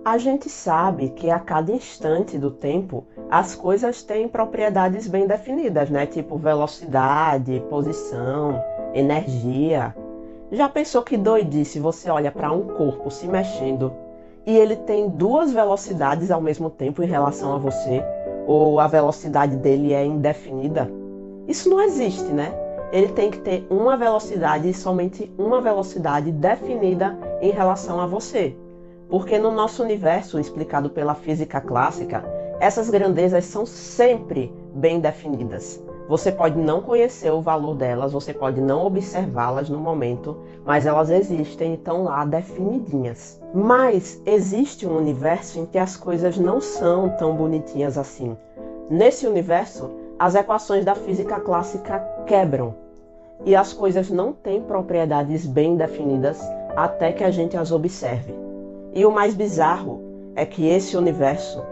A gente sabe que a cada instante do tempo as coisas têm propriedades bem definidas, né? Tipo velocidade, posição, energia. Já pensou que doidice você olha para um corpo se mexendo e ele tem duas velocidades ao mesmo tempo em relação a você? Ou a velocidade dele é indefinida? Isso não existe, né? Ele tem que ter uma velocidade e somente uma velocidade definida em relação a você. Porque no nosso universo, explicado pela física clássica, essas grandezas são sempre bem definidas. Você pode não conhecer o valor delas, você pode não observá-las no momento, mas elas existem e estão lá definidinhas. Mas existe um universo em que as coisas não são tão bonitinhas assim. Nesse universo, as equações da física clássica quebram e as coisas não têm propriedades bem definidas até que a gente as observe. E o mais bizarro é que esse universo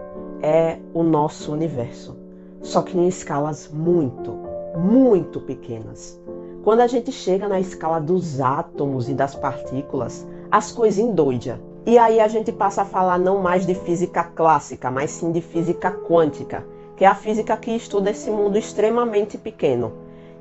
é o nosso universo, só que em escalas muito, muito pequenas. Quando a gente chega na escala dos átomos e das partículas, as coisas endoidam. E aí a gente passa a falar não mais de física clássica, mas sim de física quântica, que é a física que estuda esse mundo extremamente pequeno.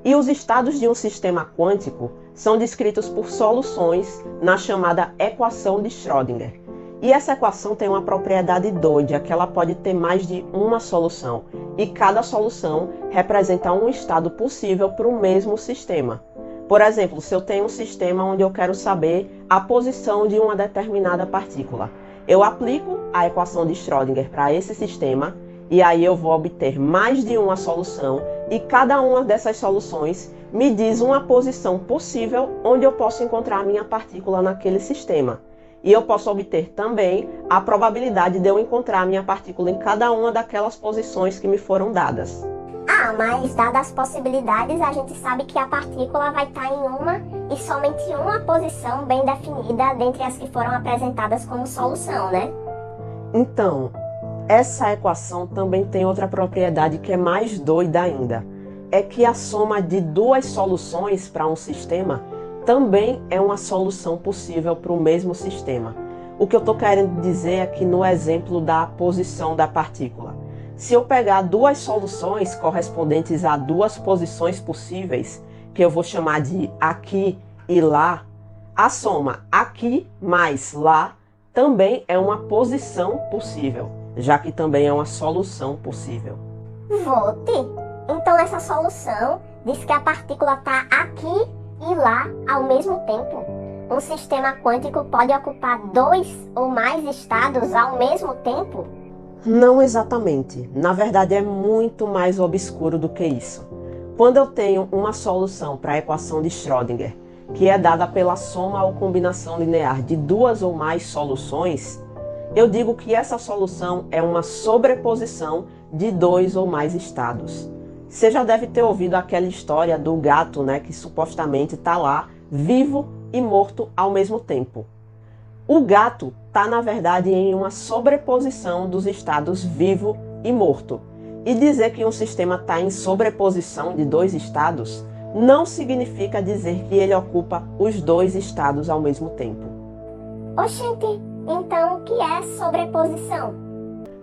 E os estados de um sistema quântico são descritos por soluções na chamada equação de Schrödinger. E essa equação tem uma propriedade doida, que ela pode ter mais de uma solução, e cada solução representa um estado possível para o mesmo sistema. Por exemplo, se eu tenho um sistema onde eu quero saber a posição de uma determinada partícula, eu aplico a equação de Schrödinger para esse sistema, e aí eu vou obter mais de uma solução, e cada uma dessas soluções me diz uma posição possível onde eu posso encontrar a minha partícula naquele sistema. E eu posso obter também a probabilidade de eu encontrar a minha partícula em cada uma daquelas posições que me foram dadas. Mas dadas as possibilidades, a gente sabe que a partícula vai estar em uma e somente uma posição bem definida dentre as que foram apresentadas como solução, né? Então, essa equação também tem outra propriedade que é mais doida ainda. É que a soma de duas soluções para um sistema também é uma solução possível para o mesmo sistema. O que eu estou querendo dizer é que no exemplo da posição da partícula, se eu pegar duas soluções correspondentes a duas posições possíveis, que eu vou chamar de aqui e lá, a soma aqui mais lá também é uma posição possível, já que também é uma solução possível. Vote! Então essa solução diz que a partícula está aqui e lá ao mesmo tempo. Um sistema quântico pode ocupar dois ou mais estados ao mesmo tempo? Não exatamente. Na verdade, é muito mais obscuro do que isso. Quando eu tenho uma solução para a equação de Schrödinger, que é dada pela soma ou combinação linear de duas ou mais soluções, eu digo que essa solução é uma sobreposição de dois ou mais estados. Você já deve ter ouvido aquela história do gato, né, que supostamente está lá, vivo e morto ao mesmo tempo. O gato está, na verdade, em uma sobreposição dos estados vivo e morto. E dizer que um sistema está em sobreposição de dois estados não significa dizer que ele ocupa os dois estados ao mesmo tempo. Oxente, então o que é sobreposição?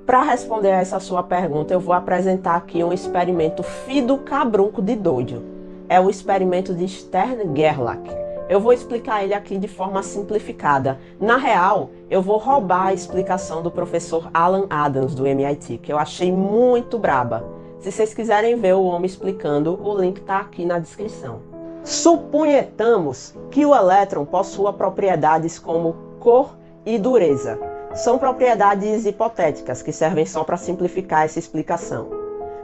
Para responder a essa sua pergunta, eu vou apresentar aqui um experimento fido-cabrunco de doido. É o experimento de Stern-Gerlach. Eu vou explicar ele aqui de forma simplificada. Na real, eu vou roubar a explicação do professor Alan Adams, do MIT, que eu achei muito braba. Se vocês quiserem ver o homem explicando, o link está aqui na descrição. Suponhamos que o elétron possua propriedades como cor e dureza. São propriedades hipotéticas que servem só para simplificar essa explicação.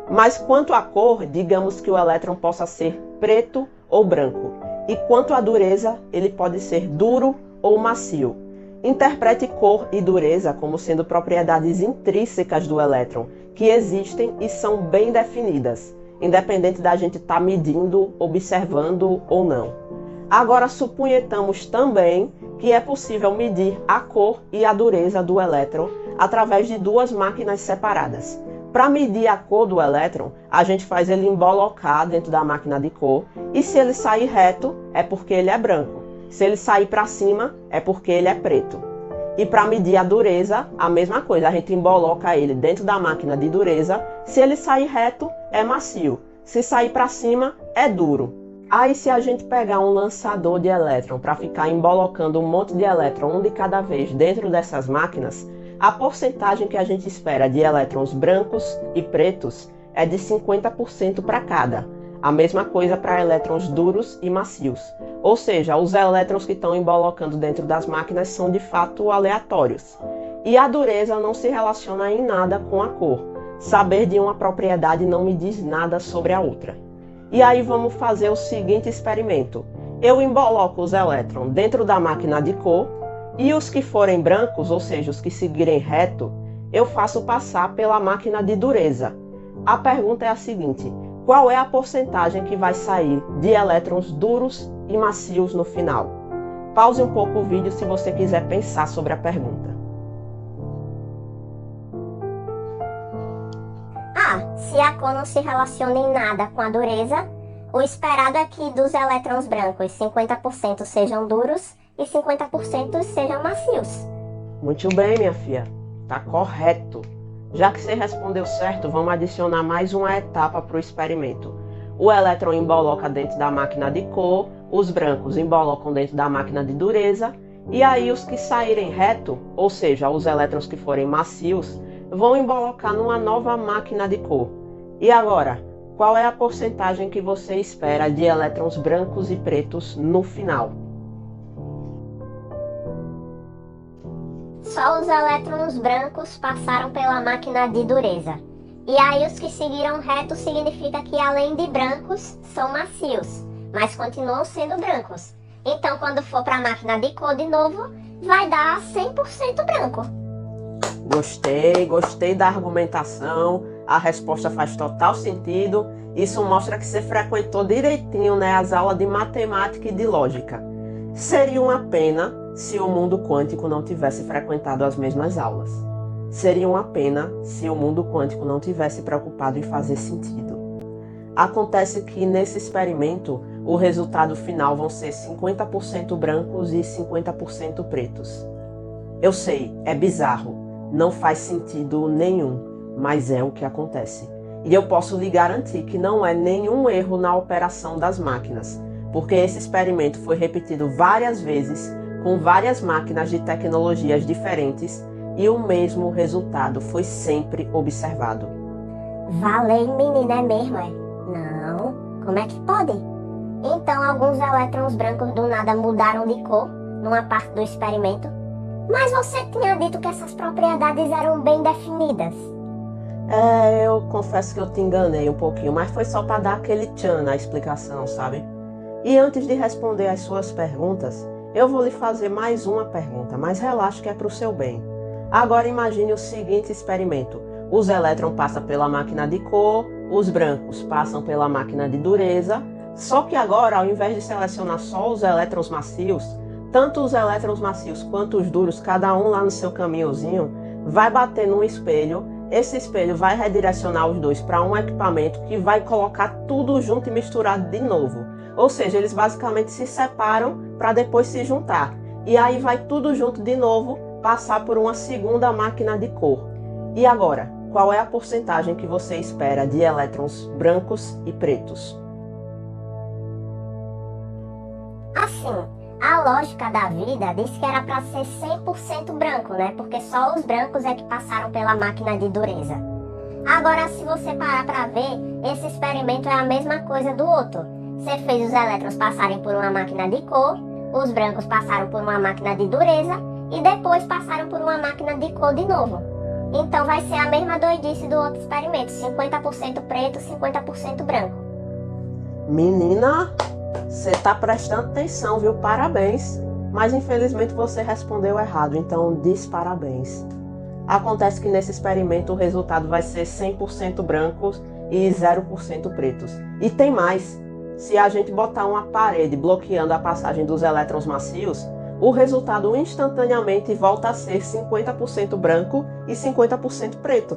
Mas quanto à cor, digamos que o elétron possa ser preto ou branco. E quanto à dureza, ele pode ser duro ou macio. Interprete cor e dureza como sendo propriedades intrínsecas do elétron, que existem e são bem definidas, independente da gente estar medindo, observando ou não. Agora suponhamos também que é possível medir a cor e a dureza do elétron através de duas máquinas separadas. Para medir a cor do elétron, a gente faz ele embolocar dentro da máquina de cor, e se ele sair reto, é porque ele é branco. Se ele sair para cima, é porque ele é preto. E para medir a dureza, a mesma coisa, a gente emboloca ele dentro da máquina de dureza. Se ele sair reto, é macio. Se sair para cima, é duro. Aí se a gente pegar um lançador de elétron para ficar embolocando um monte de elétron, um de cada vez, dentro dessas máquinas, a porcentagem que a gente espera de elétrons brancos e pretos é de 50% para cada. A mesma coisa para elétrons duros e macios. Ou seja, os elétrons que estão embolocando dentro das máquinas são de fato aleatórios. E a dureza não se relaciona em nada com a cor. Saber de uma propriedade não me diz nada sobre a outra. E aí vamos fazer o seguinte experimento. Eu emboloco os elétrons dentro da máquina de cor e os que forem brancos, ou seja, os que seguirem reto, eu faço passar pela máquina de dureza. A pergunta é a seguinte: qual é a porcentagem que vai sair de elétrons duros e macios no final? Pause um pouco o vídeo se você quiser pensar sobre a pergunta. Se a cor não se relaciona em nada com a dureza, o esperado é que dos elétrons brancos 50% sejam duros e 50% sejam macios. Muito bem, minha filha. Tá correto. Já que você respondeu certo, vamos adicionar mais uma etapa para o experimento. O elétron emboloca dentro da máquina de cor, os brancos embolocam dentro da máquina de dureza, e aí os que saírem reto, ou seja, os elétrons que forem macios, vão embolocar numa nova máquina de cor. E agora, qual é a porcentagem que você espera de elétrons brancos e pretos no final? Só os elétrons brancos passaram pela máquina de dureza. E aí os que seguiram reto significa que além de brancos, são macios, mas continuam sendo brancos. Então quando for para a máquina de cor de novo, vai dar 100% branco. Gostei da argumentação, a resposta faz total sentido. Isso mostra que você frequentou direitinho, né, as aulas de matemática e de lógica. Seria uma pena se o mundo quântico não tivesse frequentado as mesmas aulas. Seria uma pena se o mundo quântico não tivesse preocupado em fazer sentido. Acontece que nesse experimento, o resultado final vão ser 50% brancos e 50% pretos. Eu sei, é bizarro. Não faz sentido nenhum, mas é o que acontece. E eu posso lhe garantir que não é nenhum erro na operação das máquinas, porque esse experimento foi repetido várias vezes, com várias máquinas de tecnologias diferentes, e o mesmo resultado foi sempre observado. Valeu, menina, é mesmo, é? Não, como é que pode? Então alguns elétrons brancos do nada mudaram de cor numa parte do experimento? Mas você tinha dito que essas propriedades eram bem definidas. Eu confesso que eu te enganei um pouquinho, mas foi só para dar aquele tchan na explicação, sabe? E antes de responder as suas perguntas, eu vou lhe fazer mais uma pergunta, mas relaxe que é para o seu bem. Agora imagine o seguinte experimento. Os elétrons passam pela máquina de cor, os brancos passam pela máquina de dureza, só que agora, ao invés de selecionar só os elétrons macios, tanto os elétrons macios quanto os duros, cada um lá no seu caminhozinho, vai bater num espelho. Esse espelho vai redirecionar os dois para um equipamento que vai colocar tudo junto e misturado de novo. Ou seja, eles basicamente se separam para depois se juntar. E aí vai tudo junto de novo, passar por uma segunda máquina de cor. E agora, qual é a porcentagem que você espera de elétrons brancos e pretos? Assim, a lógica da vida disse que era para ser 100% branco, né? Porque só os brancos é que passaram pela máquina de dureza. Agora, se você parar para ver, esse experimento é a mesma coisa do outro. Você fez os elétrons passarem por uma máquina de cor, os brancos passaram por uma máquina de dureza e depois passaram por uma máquina de cor de novo. Então vai ser a mesma doidice do outro experimento, 50% preto, 50% branco. Menina, você tá prestando atenção, viu? Parabéns. Mas infelizmente você respondeu errado, então diz parabéns. Acontece que nesse experimento o resultado vai ser 100% brancos e 0% pretos. E tem mais. Se a gente botar uma parede bloqueando a passagem dos elétrons macios, o resultado instantaneamente volta a ser 50% branco e 50% preto.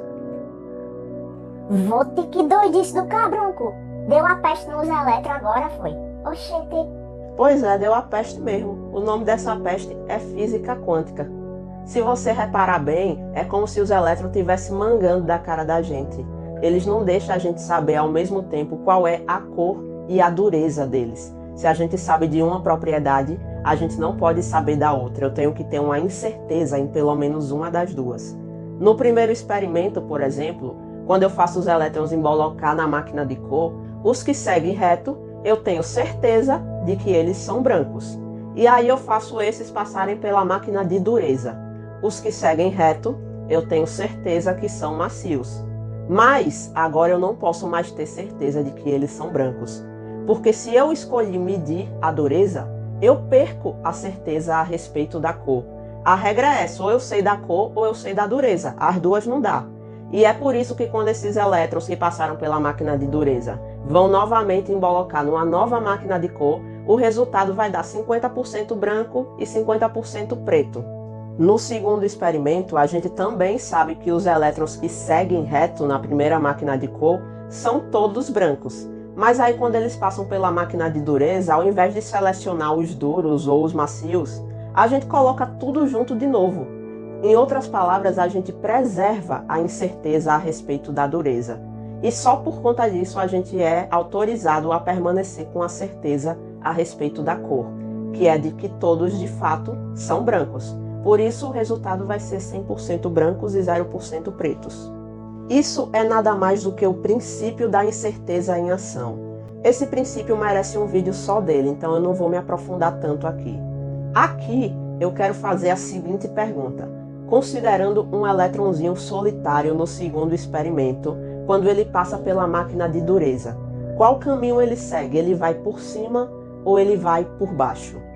Vou ter que doidice do cabrunco. Deu a peste nos elétrons agora, foi? Oxente. Pois é, deu a peste mesmo. O nome dessa peste é física quântica. Se você reparar bem, é como se os elétrons estivessem mangando da cara da gente. Eles não deixam a gente saber ao mesmo tempo qual é a cor e a dureza deles. Se a gente sabe de uma propriedade, a gente não pode saber da outra. Eu tenho que ter uma incerteza em pelo menos uma das duas. No primeiro experimento, por exemplo, quando eu faço os elétrons embolocar na máquina de cor, os que seguem reto, eu tenho certeza de que eles são brancos. E aí eu faço esses passarem pela máquina de dureza. Os que seguem reto, eu tenho certeza que são macios. Mas agora eu não posso mais ter certeza de que eles são brancos. Porque se eu escolhi medir a dureza, eu perco a certeza a respeito da cor. A regra é essa, ou eu sei da cor ou eu sei da dureza. As duas não dá. E é por isso que quando esses elétrons que passaram pela máquina de dureza vão novamente embolocar numa nova máquina de cor, o resultado vai dar 50% branco e 50% preto. No segundo experimento, a gente também sabe que os elétrons que seguem reto na primeira máquina de cor são todos brancos. Mas aí quando eles passam pela máquina de dureza, ao invés de selecionar os duros ou os macios, a gente coloca tudo junto de novo. Em outras palavras, a gente preserva a incerteza a respeito da dureza. E só por conta disso a gente é autorizado a permanecer com a certeza a respeito da cor, que é de que todos de fato são brancos. Por isso o resultado vai ser 100% brancos e 0% pretos. Isso é nada mais do que o princípio da incerteza em ação. Esse princípio merece um vídeo só dele, então eu não vou me aprofundar tanto aqui. Aqui eu quero fazer a seguinte pergunta. Considerando um elétronzinho solitário no segundo experimento, quando ele passa pela máquina de dureza, qual caminho ele segue? Ele vai por cima ou ele vai por baixo?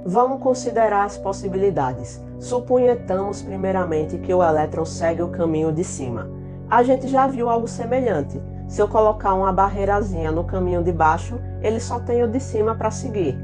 Vamos considerar as possibilidades. Suponhamos primeiramente que o elétron segue o caminho de cima. A gente já viu algo semelhante. Se eu colocar uma barreirazinha no caminho de baixo, ele só tem o de cima para seguir.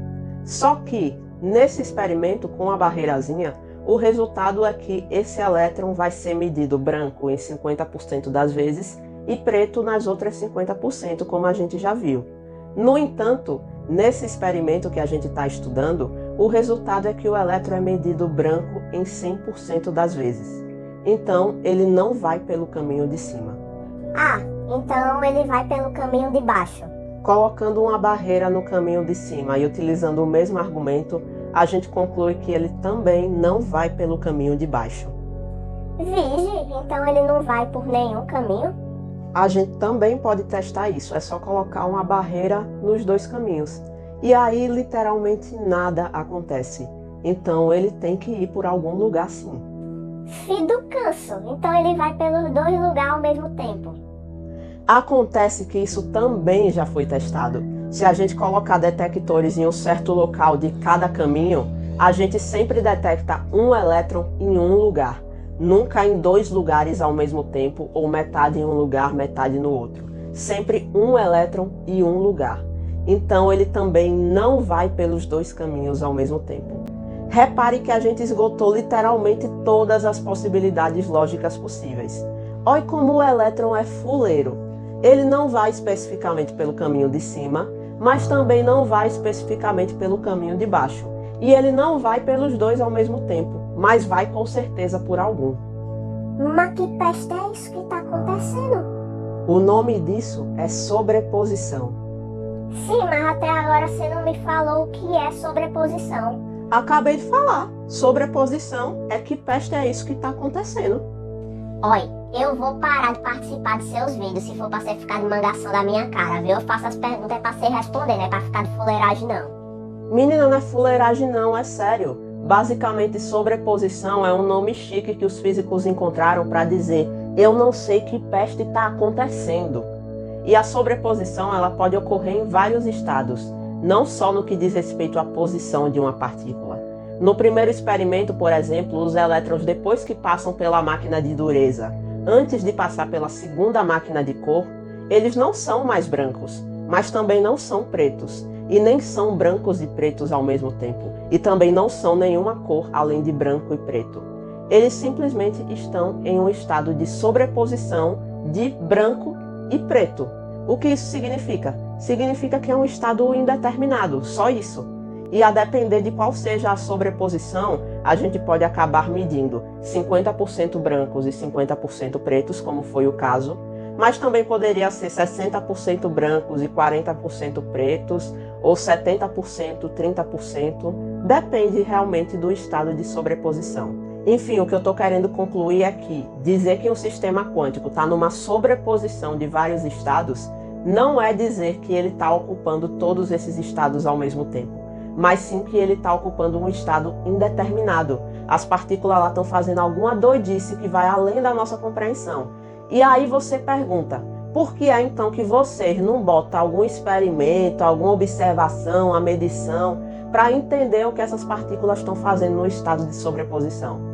Só que, nesse experimento com a barreirazinha, o resultado é que esse elétron vai ser medido branco em 50% das vezes e preto nas outras 50%, como a gente já viu. No entanto, nesse experimento que a gente está estudando, o resultado é que o elétron é medido branco em 100% das vezes. Então, ele não vai pelo caminho de cima. Ah, então ele vai pelo caminho de baixo. Colocando uma barreira no caminho de cima e utilizando o mesmo argumento, a gente conclui que ele também não vai pelo caminho de baixo. Vige, então ele não vai por nenhum caminho? A gente também pode testar isso, é só colocar uma barreira nos dois caminhos. E aí literalmente nada acontece. Então ele tem que ir por algum lugar sim. Filho do canso, então ele vai pelos dois lugares ao mesmo tempo. Acontece que isso também já foi testado. Se a gente colocar detectores em um certo local de cada caminho, a gente sempre detecta um elétron em um lugar. Nunca em dois lugares ao mesmo tempo, ou metade em um lugar, metade no outro. Sempre um elétron em um lugar. Então ele também não vai pelos dois caminhos ao mesmo tempo. Repare que a gente esgotou literalmente todas as possibilidades lógicas possíveis. Olha como o elétron é fuleiro. Ele não vai especificamente pelo caminho de cima, mas também não vai especificamente pelo caminho de baixo. E ele não vai pelos dois ao mesmo tempo, mas vai com certeza por algum. Mas que peste é isso que está acontecendo? O nome disso é sobreposição. Sim, mas até agora você não me falou o que é sobreposição. Acabei de falar. Sobreposição é que peste é isso que está acontecendo. Oi, eu vou parar de participar de seus vídeos se for pra você ficar de mangação da minha cara, viu? Eu faço as perguntas pra você responder, não é pra ficar de fuleiragem não. Menina, não é fuleiragem não, é sério. Basicamente, sobreposição é um nome chique que os físicos encontraram para dizer eu não sei que peste está acontecendo. E a sobreposição ela pode ocorrer em vários estados, não só no que diz respeito à posição de uma partícula. No primeiro experimento, por exemplo, os elétrons, depois que passam pela máquina de dureza, antes de passar pela segunda máquina de cor, eles não são mais brancos, mas também não são pretos, e nem são brancos e pretos ao mesmo tempo, e também não são nenhuma cor além de branco e preto. Eles simplesmente estão em um estado de sobreposição de branco e preto. O que isso significa? Significa que é um estado indeterminado, só isso. E a depender de qual seja a sobreposição, a gente pode acabar medindo 50% brancos e 50% pretos, como foi o caso, mas também poderia ser 60% brancos e 40% pretos, ou 70%, 30%, depende realmente do estado de sobreposição. Enfim, o que eu estou querendo concluir é que dizer que um sistema quântico está numa sobreposição de vários estados não é dizer que ele está ocupando todos esses estados ao mesmo tempo, mas sim que ele está ocupando um estado indeterminado. As partículas lá estão fazendo alguma doidice que vai além da nossa compreensão. E aí você pergunta, por que é então que vocês não botam algum experimento, alguma observação, a medição, para entender o que essas partículas estão fazendo no estado de sobreposição?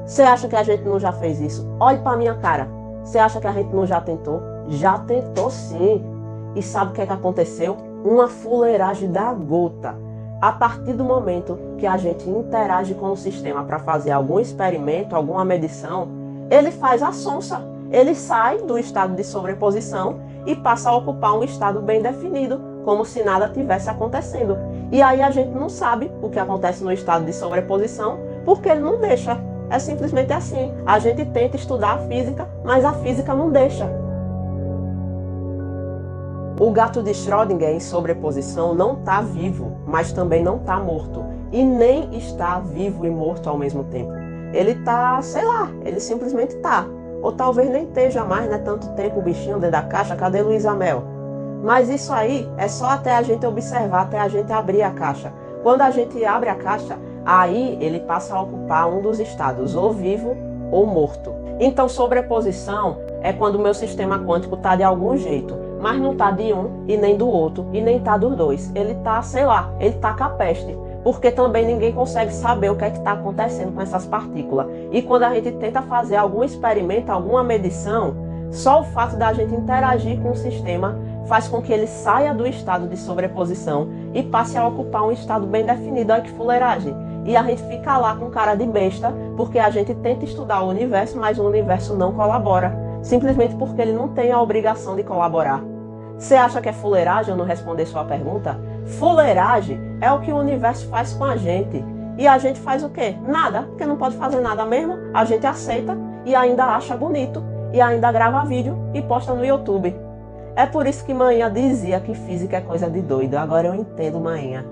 Você acha que a gente não já fez isso? Olhe para minha cara. Você acha que a gente não já tentou? Já tentou sim. E sabe o que é que aconteceu? Uma fuleiragem da gota. A partir do momento que a gente interage com o sistema para fazer algum experimento, alguma medição, ele faz a sonsa. Ele sai do estado de sobreposição e passa a ocupar um estado bem definido, como se nada tivesse acontecendo. E aí a gente não sabe o que acontece no estado de sobreposição, porque ele não deixa. É simplesmente assim. A gente tenta estudar a física, mas a física não deixa. O gato de Schrödinger em sobreposição não está vivo, mas também não está morto. E nem está vivo e morto ao mesmo tempo. Ele está, sei lá, ele simplesmente está. Ou talvez nem esteja mais, né? Tanto tempo o bichinho dentro da caixa. Cadê Luísa Mel? Mas isso aí é só até a gente observar, até a gente abrir a caixa. Quando a gente abre a caixa, aí ele passa a ocupar um dos estados, ou vivo ou morto. Então, sobreposição é quando o meu sistema quântico está de algum jeito, mas não está de um e nem do outro, e nem está dos dois. Ele está, sei lá, ele está capeste. Porque também ninguém consegue saber o que é que está acontecendo com essas partículas. E quando a gente tenta fazer algum experimento, alguma medição, só o fato da gente interagir com o sistema faz com que ele saia do estado de sobreposição e passe a ocupar um estado bem definido. Olha que fuleiragem. E a gente fica lá com cara de besta, porque a gente tenta estudar o universo, mas o universo não colabora. Simplesmente porque ele não tem a obrigação de colaborar. Você acha que é fuleiragem eu não responder sua pergunta? Fuleiragem é o que o universo faz com a gente. E a gente faz o quê? Nada, porque não pode fazer nada mesmo. A gente aceita e ainda acha bonito. E ainda grava vídeo e posta no YouTube. É por isso que Manhã dizia que física é coisa de doido. Agora eu entendo Manhã.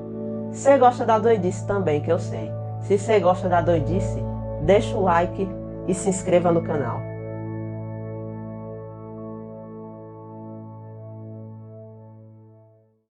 Você gosta da doidice também, que eu sei. Se você gosta da doidice, deixa o like e se inscreva no canal.